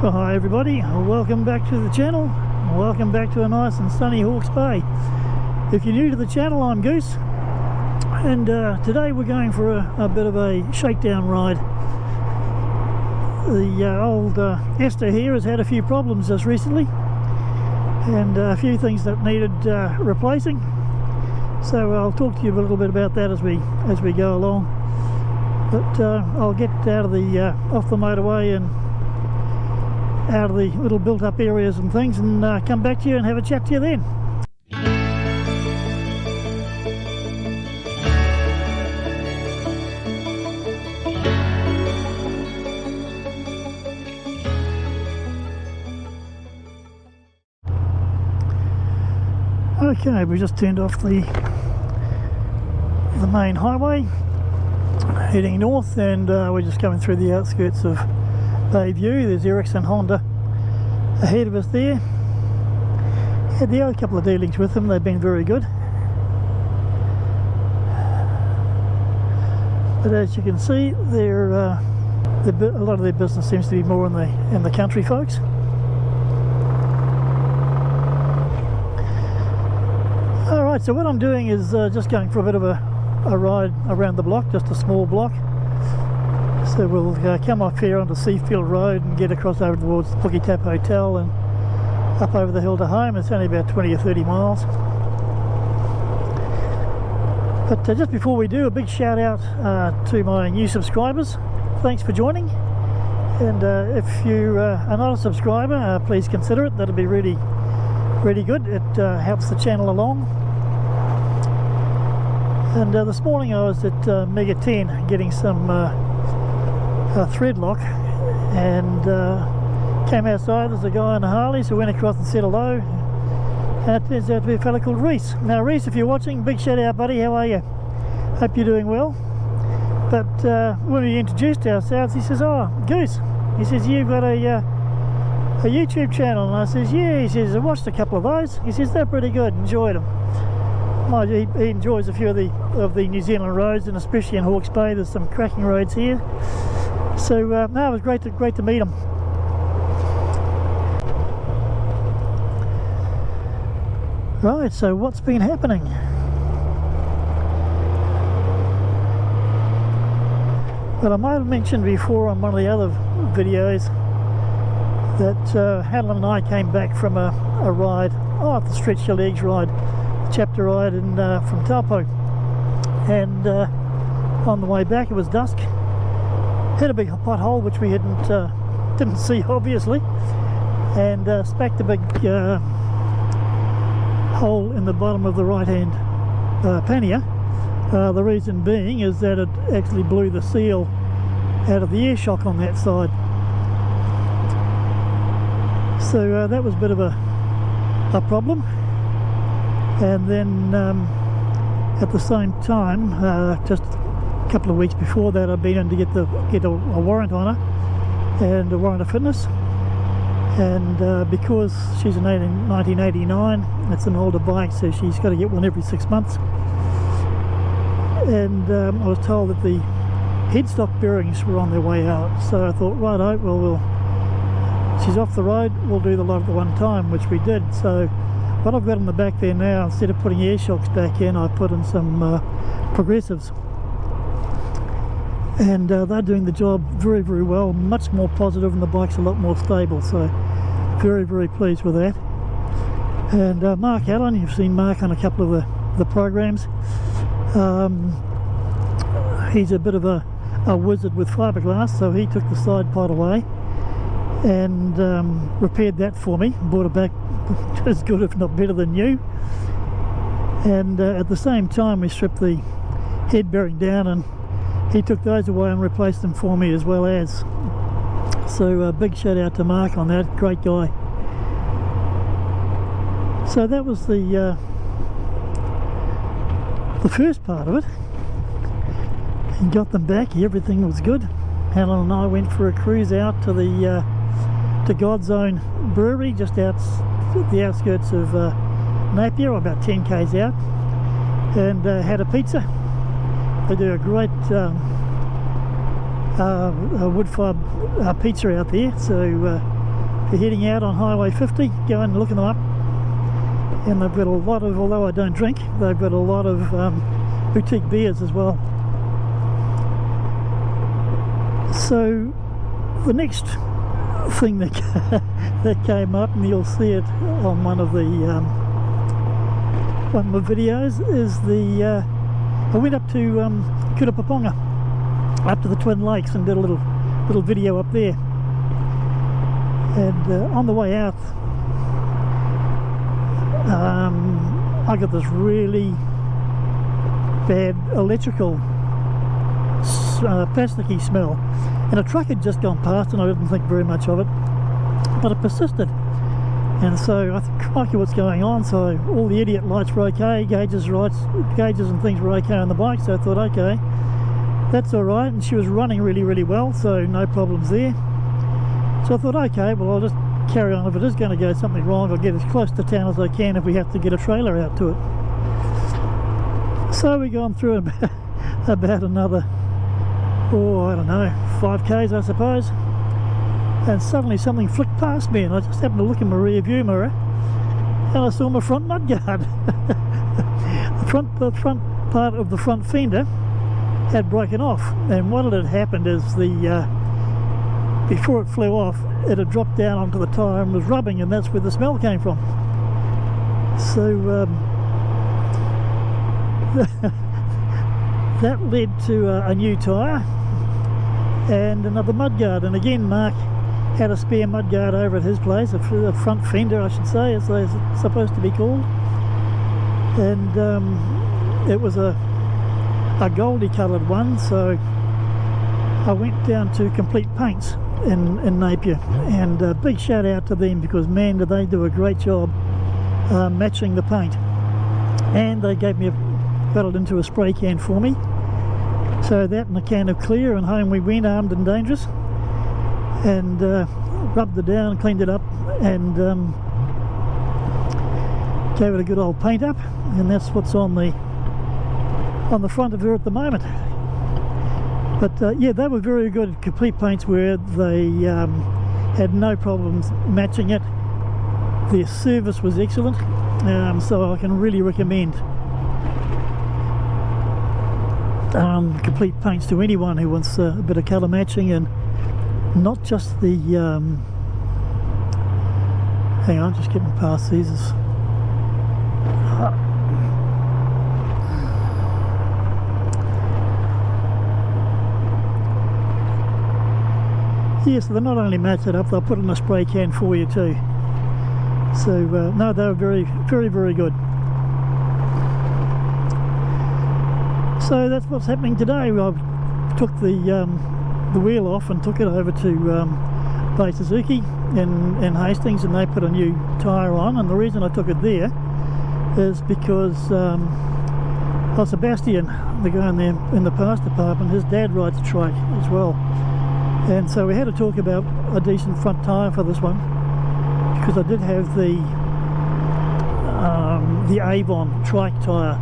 Well, hi everybody, welcome back to the channel. Welcome back to a nice and sunny Hawke's Bay. If you're new to the channel, I'm Goose, and today we're going for a bit of a shakedown ride. The old Esther here has had a few problems just recently, and a few things that needed replacing. So I'll talk to you a little bit about that as we go along. But I'll get out of the off the motorway and out of the little built-up areas and things, and come back to you and have a chat to you then. Okay, we just turned off the main highway, heading north, and we're just coming through the outskirts of Bayview. There's Ericsson Honda ahead of us there. Had the other couple of dealings with them, they've been very good. But as you can see, a lot of their business seems to be more in the country folks. Alright, so what I'm doing is just going for a bit of a ride around the block, just a small block. So we'll come off here onto Seafield Road and get across over towards the Pookie Tap Hotel and up over the hill to home. It's only about 20 or 30 miles. But just before we do, a big shout out to my new subscribers. Thanks for joining. And if you are not a subscriber, please consider it. That'll be really, really good. It helps the channel along. And this morning I was at Mega 10 getting some thread lock, and came outside. There's a guy on a Harley, so went across and said hello, and it turns out to be a fella called Reese. Now Reese, if you're watching, big shout out buddy, how are you? Hope you're doing well. But when we introduced ourselves, he says, oh Goose, he says, you've got a YouTube channel, and I says, yeah. He says, I watched a couple of those. He says, they're pretty good, enjoyed them. He enjoys a few of the New Zealand roads, and especially in Hawke's Bay there's some cracking roads here. So no, it was great to meet him. Right, so what's been happening? Well, I might have mentioned before on one of the other videos that Helen and I came back from a ride, the Stretch Your Legs ride, chapter ride from Taupo, and on the way back it was dusk. Hit a big pothole which we didn't see obviously, and spacked a big hole in the bottom of the right hand pannier. The reason being is that it actually blew the seal out of the air shock on that side. So that was a bit of a problem. And then at the same time, just a couple of weeks before that, I'd been in to get a warrant on her, and a warrant of fitness. And because she's a 1989, it's an older bike, so she's got to get one every 6 months. And I was told that the headstock bearings were on their way out, so I thought, righto, well, she's off the road, we'll do the lot at the one time, which we did. So what I've got in the back there now, instead of putting air shocks back in, I put in some progressives, and they're doing the job very, very well, much more positive, and the bike's a lot more stable, so very, very pleased with that. And Mark Allen, you've seen Mark on a couple of the programs. He's a bit of a wizard with fiberglass, so he took the side pot away and repaired that for me, brought it back as good if not better than new. And at the same time we stripped the head bearing down, and he took those away and replaced them for me as well as. So big shout out to Mark on that, great guy. So that was the first part of it, and got them back. Everything was good. Helen and I went for a cruise out to the God's Own Brewery, just out the outskirts of Napier, about 10 k's out, and had a pizza. They do a great wood fibre pizza out there, so They're heading out on Highway 50, going and looking them up. And they've got a lot of, although I don't drink, they've got a lot of boutique beers as well. So the next thing that that came up, and you'll see it on one of the my videos, is the I went up to Kurapaponga, up to the Twin Lakes, and did a little video up there. And on the way out, I got this really bad electrical plasticky smell, and a truck had just gone past and I didn't think very much of it, but it persisted. And so I thought, crikey, what's going on? So all the idiot lights were okay, gauges and things were okay on the bike, so I thought, okay, that's all right. And she was running really well, so no problems there. So I thought, okay, well, I'll just carry on. If it is going to go something wrong, I'll get as close to town as I can if we have to get a trailer out to it. So we've gone through about another, I don't know, 5 k's I suppose, and suddenly something flicked past me, and I just happened to look in my rear view mirror and I saw my front mudguard. the front part of the front fender had broken off, and what had happened is before it flew off, it had dropped down onto the tyre and was rubbing, and that's where the smell came from. So that led to a new tyre and another mudguard. And again, Mark had a spare mudguard over at his place, a front fender I should say, as it's supposed to be called. And it was a goldy coloured one, so I went down to Complete Paints in Napier, and a big shout out to them, because man, did they do a great job matching the paint. And they got it into a spray can for me, so that and a can of clear, and home we went, armed and dangerous, and rubbed it down, cleaned it up, and gave it a good old paint up, and that's what's on the front of her at the moment. But yeah, they were very good at Complete Paints, where they had no problems matching it. Their service was excellent, so I can really recommend Complete Paints to anyone who wants a bit of colour matching, and not just the hang on, just getting past these. Yes, they'll not only match it up, they'll put it in a spray can for you too. So no, they were very good. So that's what's happening today. I took the wheel off and took it over to Bay Suzuki in Hastings, and they put a new tyre on. And the reason I took it there is because Sebastian, the guy in the parts department, his dad rides a trike as well. And so we had to talk about a decent front tyre for this one, because I did have the Avon trike tyre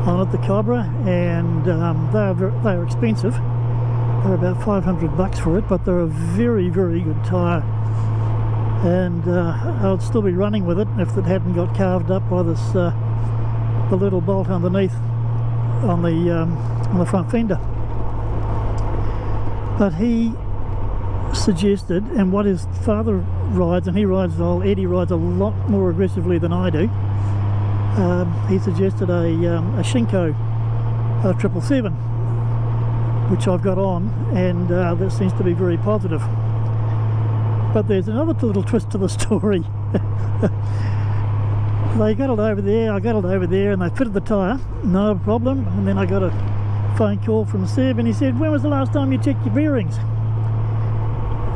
on it, the Cobra, and they are expensive. They're about $500 for it, but they're a very good tyre, and I'd still be running with it if it hadn't got carved up by this the little bolt underneath on the front fender. But he suggested, and what his father rides, and Eddie rides a lot more aggressively than I do, he suggested a Shinko 777, which I've got on, and that seems to be very positive. But there's another little twist to the story. They got it over there, I got it over there, and they fitted the tyre, no problem. And then I got a phone call from Seb, and he said, when was the last time you checked your bearings?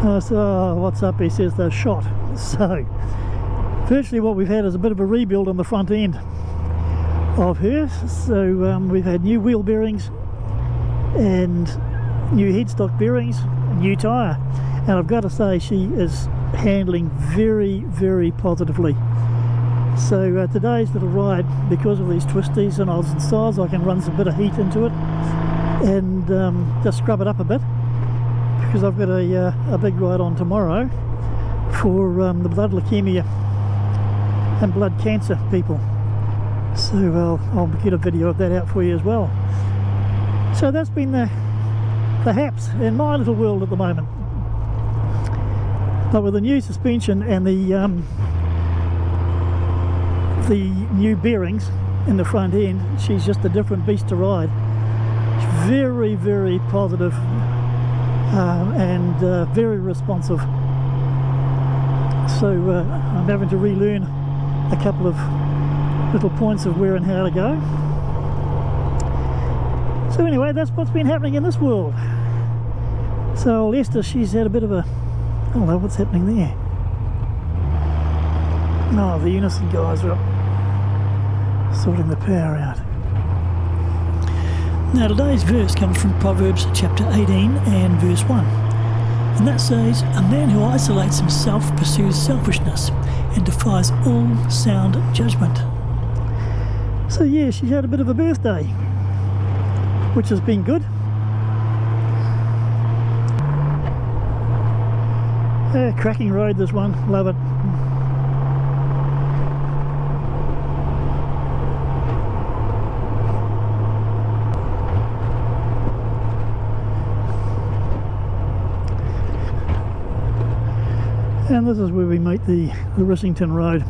I said, oh, what's up? He says, they're shot. So virtually what we've had is a bit of a rebuild on the front end of her. So we've had new wheel bearings and new headstock bearings, new tyre, and I've got to say she is handling very positively. So today's little ride, because of these twisties and odds and sods, I can run some bit of heat into it and just scrub it up a bit, because I've got a big ride on tomorrow for the blood leukemia and blood cancer people. So I'll get a video of that out for you as well. So that's been the haps in my little world at the moment. But with the new suspension and the new bearings in the front end, she's just a different beast to ride. It's very, very positive, and very responsive. So I'm having to relearn a couple of little points of where and how to go. So anyway, that's what's been happening in this world. So Esther, she's had a bit of a, I don't know what's happening there. No, the Unison guys are up sorting the power out. Now today's verse comes from Proverbs chapter 18 and verse 1. And that says, "A man who isolates himself pursues selfishness and defies all sound judgment." So yeah, she's had a bit of a birthday, which has been good. Yeah, cracking road this one, love it. And this is where we meet the Rissington Road.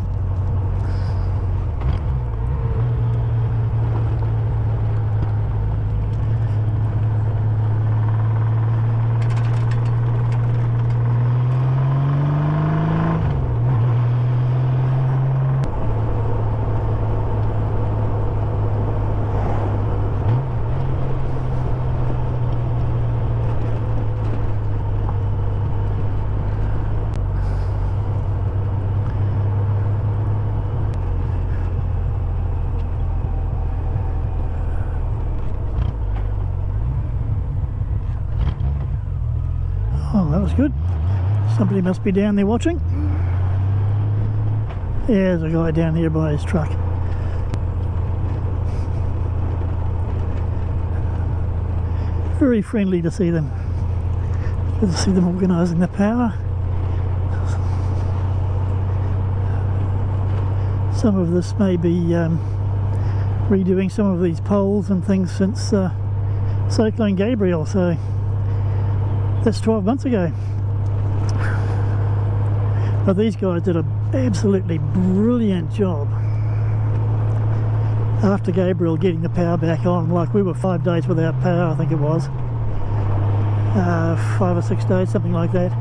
Oh, that was good. Somebody must be down there watching. Yeah, there's a guy down here by his truck. Very friendly to see them. Good to see them organising the power. Some of this may be redoing some of these poles and things since Cyclone Gabriel, so that's 12 months ago. But these guys did an absolutely brilliant job after Gabriel getting the power back on. Like, we were 5 days without power, I think it was. 5 or 6 days, something like that.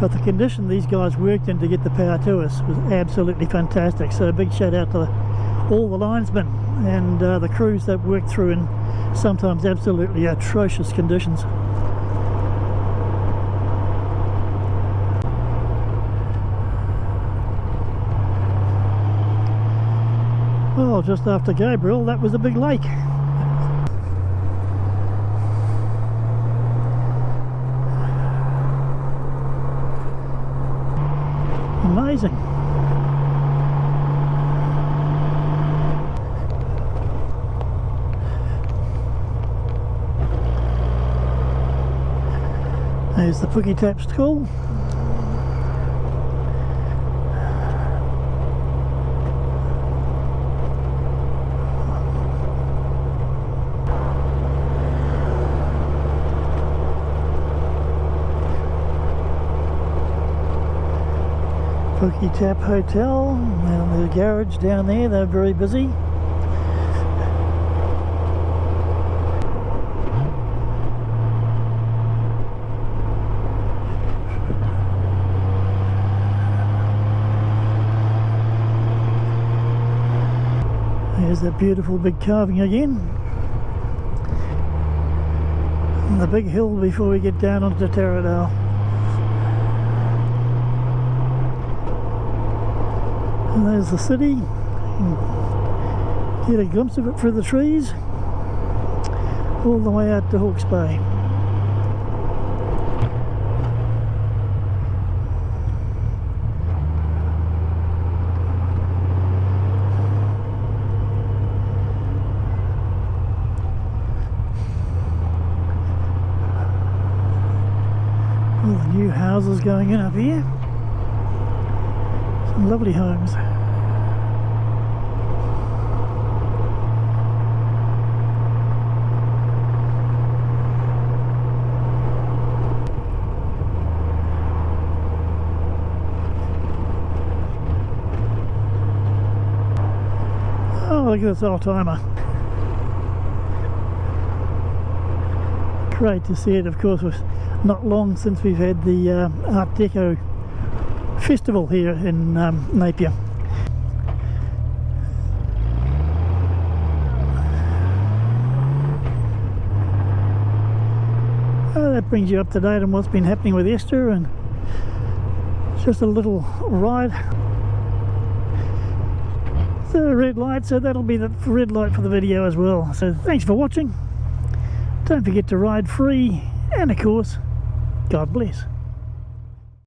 But the condition these guys worked in to get the power to us was absolutely fantastic. So a big shout out to all the linesmen and the crews that worked through in sometimes absolutely atrocious conditions. Well, just after Gabriel, that was a big lake. Amazing. There's the Pookie Tap School. Pookie Tap Hotel, and the garage down there, they're very busy. There's that beautiful big carving again. And the big hill before we get down onto Taradale. And there's the city. You can get a glimpse of it through the trees, all the way out to Hawke's Bay. All the new houses going in up here. Some lovely homes. Oh, look at this old timer. Great to see it. Of course, it was not long since we've had the Art Deco festival here in Napier. That brings you up to date on what's been happening with Esther, and it's just a little ride. The red light, so that'll be the red light for the video as well. So thanks for watching. Don't forget to ride free, and of course, God bless.